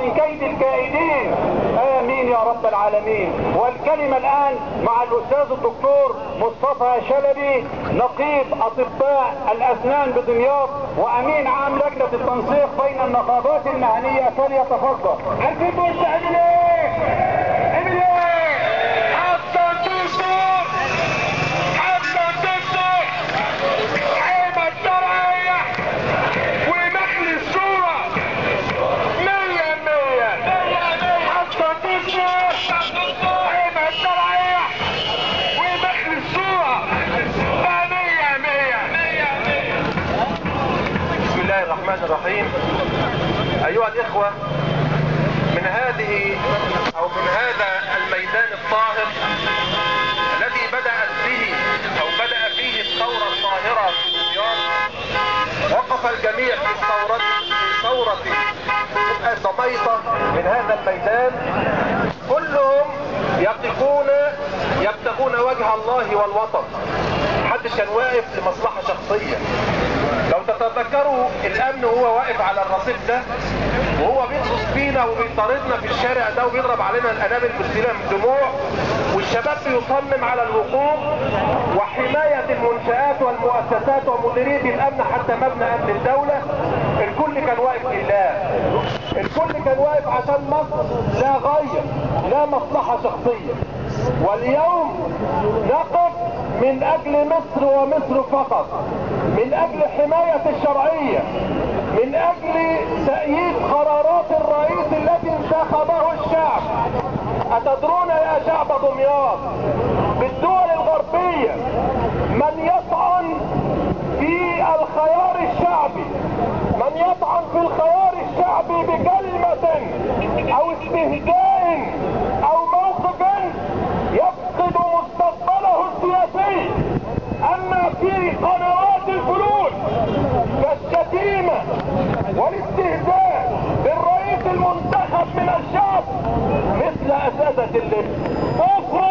من كيد الكائدين. آمين يا رب العالمين. والكلمة الآن مع الأستاذ الدكتور مصطفى شلبي، نقيب أطباء الأسنان بدمياط وأمين عام لجنة التنسيق بين النقابات المهنية، فليتفضل. عارفين بص عامل ايه؟ عامل ايه؟ حتى الدستور عيبة الشرعية ومجلس الشورى 100% حتى الدستور عيبة الشرعية ومجلس الشورى 100%. بسم الله الرحمن الرحيم. أيها الإخوة، من هذا الميدان الطاهر الذي بدأ فيه الثورة الطاهرة في دمياط، وقف الجميع في ثورة الضميطة من هذا الميدان، كلهم يبتغون وجه الله والوطن. محدش كان واقف لمصلحة شخصية. لو تتذكروا الامن وهو واقف على الرصيف ده وهو بيقصص فينا وبيطاردنا في الشارع ده وبيضرب علينا الانابل بالسلاح من دموع، والشباب بيصمم على الوقوف وحماية المنشآت والمؤسسات ومديرية الامن حتى مبنى امن الدولة. الكل كان واقف لله، الكل كان واقف عشان مصر، لا غاية لا مصلحة شخصية. واليوم نقف من اجل مصر ومصر فقط، من اجل حماية الشرعية، من اجل تأييد قرارات الرئيس الذي انتخبه الشعب. اتدرون يا شعب دمياط، بالدول الغربية من يطعن في الخيار الشعبي، من يطعن في الخيار الشعبي بكلمة او استهزاء او موقف يفقد مستقبله السياسي. اما في قنوات الفلول كالشتيمة والاستهزاء بالرئيس المنتخب من الشعب مثل اساتذة اللب، كفر